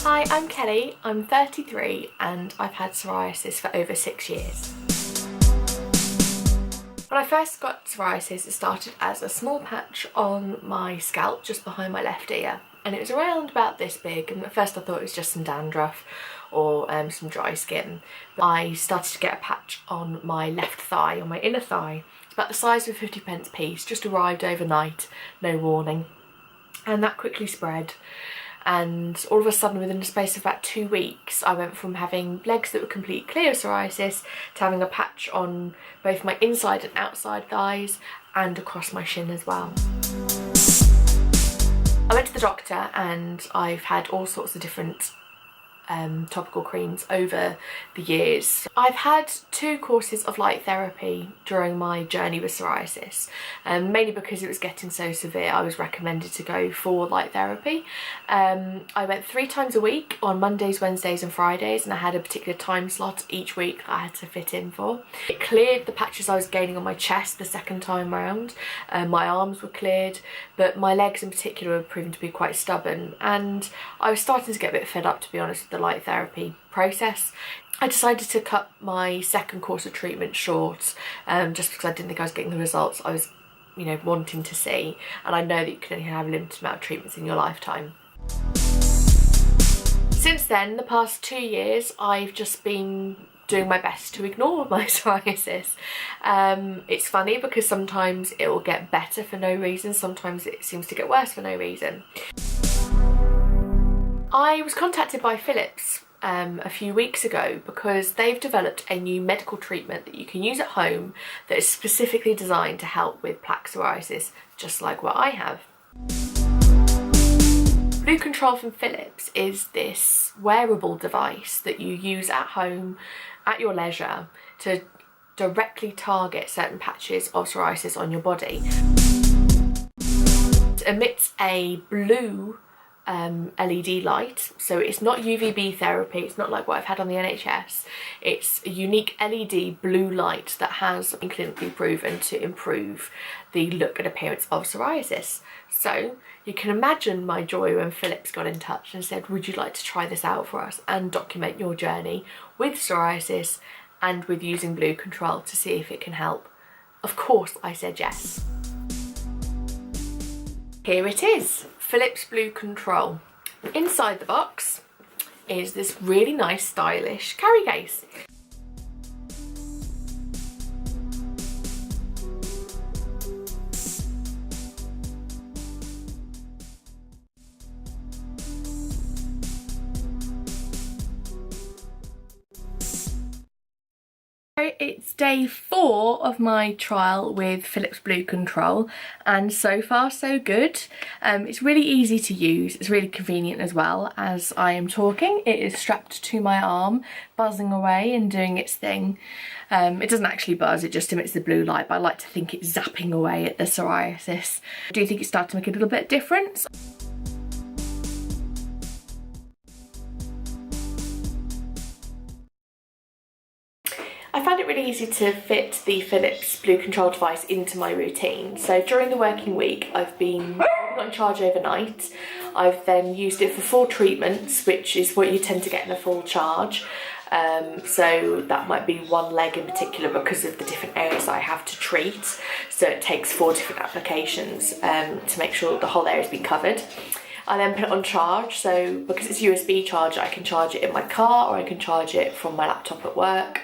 Hi, I'm Kelly, I'm 33 and I've had psoriasis for over 6 years. When I first got psoriasis, it started as a small patch on my scalp just behind my left ear, and it was around about this big, and at first I thought it was just some dandruff or some dry skin. But I started to get a patch on my left thigh, on my inner thigh. It's about the size of a 50p piece, just arrived overnight, no warning, and that quickly spread. And all of a sudden, within the space of about 2 weeks, I went from having legs that were completely clear of psoriasis to having a patch on both my inside and outside thighs and across my shin as well. I went to the doctor and I've had all sorts of different topical creams over the years. I've had 2 courses of light therapy during my journey with psoriasis, mainly because it was getting so severe. I was recommended to go for light therapy. I went 3 times a week on Mondays, Wednesdays and Fridays, and I had a particular time slot each week I had to fit in for. It cleared the patches I was gaining on my chest the second time round. My arms were cleared, but my legs in particular were proven to be quite stubborn, and I was starting to get a bit fed up, to be honest, with the light therapy process. I decided to cut my second course of treatment short, just because I didn't think I was getting the results I was, wanting to see, and I know that you can only have a limited amount of treatments in your lifetime. Since then, the past 2 years, I've just been doing my best to ignore my psoriasis. It's funny because sometimes it will get better for no reason, sometimes it seems to get worse for no reason. I was contacted by Philips a few weeks ago because they've developed a new medical treatment that you can use at home that is specifically designed to help with plaque psoriasis, just like what I have. Blue Control from Philips is this wearable device that you use at home at your leisure to directly target certain patches of psoriasis on your body. It emits a blue LED light, so it's not UVB therapy, it's not like what I've had on the NHS. It's a unique LED blue light that has been clinically proven to improve the look and appearance of psoriasis. So you can imagine my joy when Philips got in touch and said, would you like to try this out for us and document your journey with psoriasis and with using Blue Control to see if it can help? Of course I said yes. Here it is, Philips Blue Control. Inside the box is this really nice stylish carry case. It's day 4 of my trial with Philips Blue Control, and so far so good. It's really easy to use, it's really convenient as well. As I am talking, it is strapped to my arm, buzzing away and doing its thing. It doesn't actually buzz, it just emits the blue light, but I like to think it's zapping away at the psoriasis. I do think it's starting to make a little bit of difference. I found it really easy to fit the Philips Blue Control device into my routine. So during the working week, I've been not in charge overnight. I've then used it for full treatments, which is what you tend to get in a full charge. So that might be one leg in particular because of the different areas I have to treat. So it takes 4 different applications to make sure that the whole area has been covered. I then put it on charge, so because it's USB charger, I can charge it in my car or I can charge it from my laptop at work,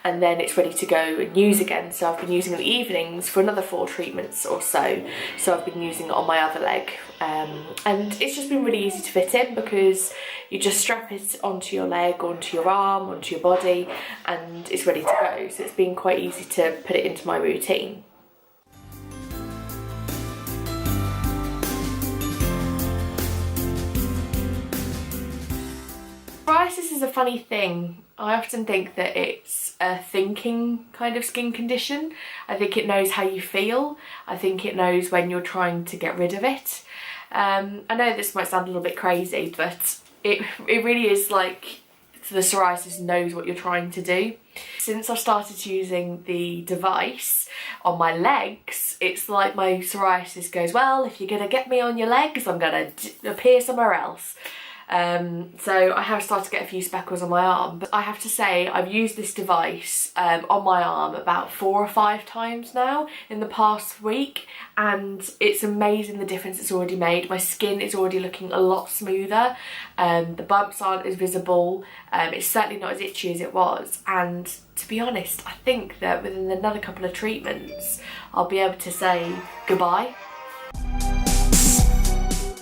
and then it's ready to go and use again. So I've been using it in the evenings for another 4 treatments or so. So I've been using it on my other leg, and it's just been really easy to fit in because you just strap it onto your leg, onto your arm, onto your body, and it's ready to go. So it's been quite easy to put it into my routine. Psoriasis is a funny thing. I often think that it's a thinking kind of skin condition. I think it knows how you feel. I think it knows when you're trying to get rid of it. I know this might sound a little bit crazy, but it really is like the psoriasis knows what you're trying to do. Since I started using the device on my legs, it's like my psoriasis goes, well, if you're gonna get me on your legs, I'm gonna appear somewhere else. So I have started to get a few speckles on my arm, but I have to say I've used this device on my arm about 4 or 5 times now in the past week, and it's amazing the difference it's already made. My skin is already looking a lot smoother, the bumps aren't as visible, it's certainly not as itchy as it was, and to be honest, I think that within another couple of treatments I'll be able to say goodbye.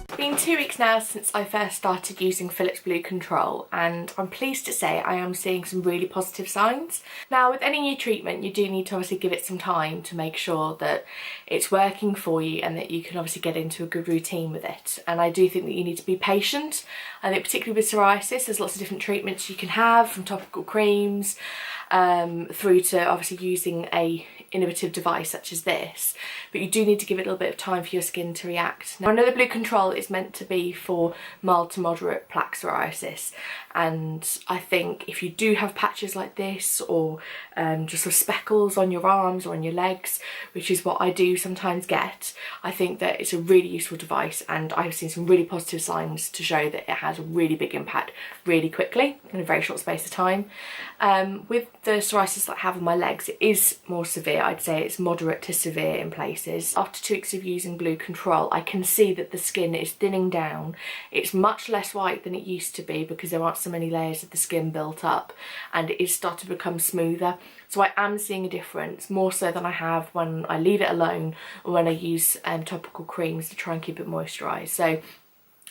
It's been 2 weeks now since I first started using Philips Blue Control, and I'm pleased to say I am seeing some really positive signs. Now, with any new treatment, you do need to obviously give it some time to make sure that it's working for you and that you can obviously get into a good routine with it. And I do think that you need to be patient. I think particularly with psoriasis, there's lots of different treatments you can have, from topical creams through to obviously using a innovative device such as this, but you do need to give it a little bit of time for your skin to react. Now, I know the Blue Control is meant to be for mild to moderate plaque psoriasis, and I think if you do have patches like this, or just sort of speckles on your arms or on your legs, which is what I do sometimes get, I think that it's a really useful device, and I've seen some really positive signs to show that it has a really big impact really quickly in a very short space of time. With the psoriasis that I have on my legs, it is more severe. I'd say it's moderate to severe in places. After 2 weeks of using Blue Control, I can see that the skin is thinning down. It's much less white than it used to be because there aren't so many layers of the skin built up, and it is starting to become smoother. So I am seeing a difference, more so than I have when I leave it alone or when I use topical creams to try and keep it moisturised. So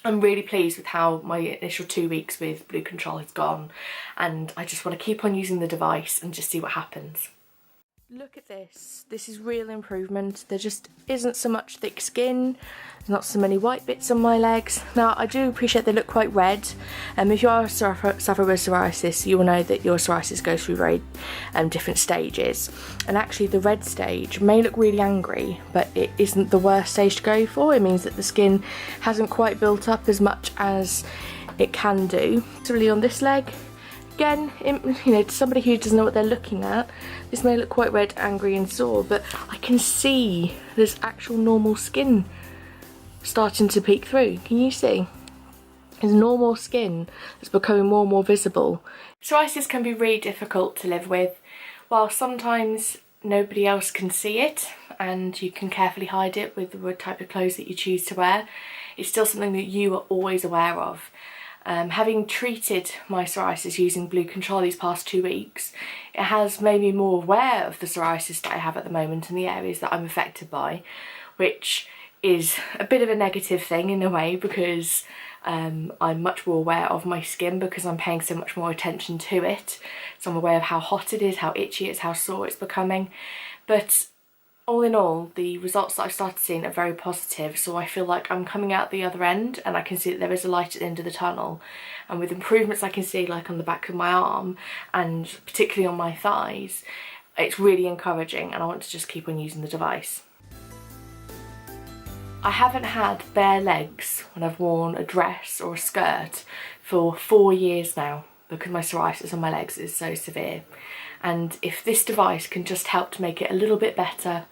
I'm really pleased with how my initial 2 weeks with Blue Control has gone, and I just want to keep on using the device and just see what happens. Look at this. This is real improvement. There just isn't so much thick skin. There's not so many white bits on my legs. Now, I do appreciate they look quite red. If you are suffering with psoriasis, you will know that your psoriasis goes through very different stages. And actually, the red stage may look really angry, but it isn't the worst stage to go for. It means that the skin hasn't quite built up as much as it can do. Similarly on this leg, again, to somebody who doesn't know what they're looking at, this may look quite red, angry and sore, but I can see there's actual normal skin starting to peek through. Can you see? There's normal skin that's becoming more and more visible. Psoriasis can be really difficult to live with. While sometimes nobody else can see it and you can carefully hide it with the type of clothes that you choose to wear, it's still something that you are always aware of. Having treated my psoriasis using Blue Control these past 2 weeks, it has made me more aware of the psoriasis that I have at the moment and the areas that I'm affected by, which is a bit of a negative thing in a way, because I'm much more aware of my skin because I'm paying so much more attention to it. So I'm aware of how hot it is, how itchy it is, how sore it's becoming. But all in all, the results that I've started seeing are very positive, so I feel like I'm coming out the other end and I can see that there is a light at the end of the tunnel. And with improvements I can see, like on the back of my arm and particularly on my thighs, it's really encouraging, and I want to just keep on using the device. I haven't had bare legs when I've worn a dress or a skirt for 4 years now because my psoriasis on my legs is so severe. And if this device can just help to make it a little bit better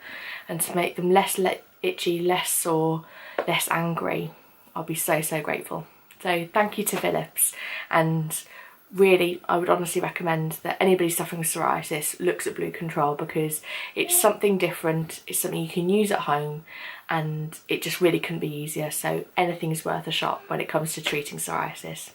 and to make them less itchy, less sore, less angry, I'll be so, so grateful. So thank you to Philips, and really I would honestly recommend that anybody suffering with psoriasis looks at Blue Control, because it's something different, it's something you can use at home, and it just really couldn't be easier. So anything is worth a shot when it comes to treating psoriasis.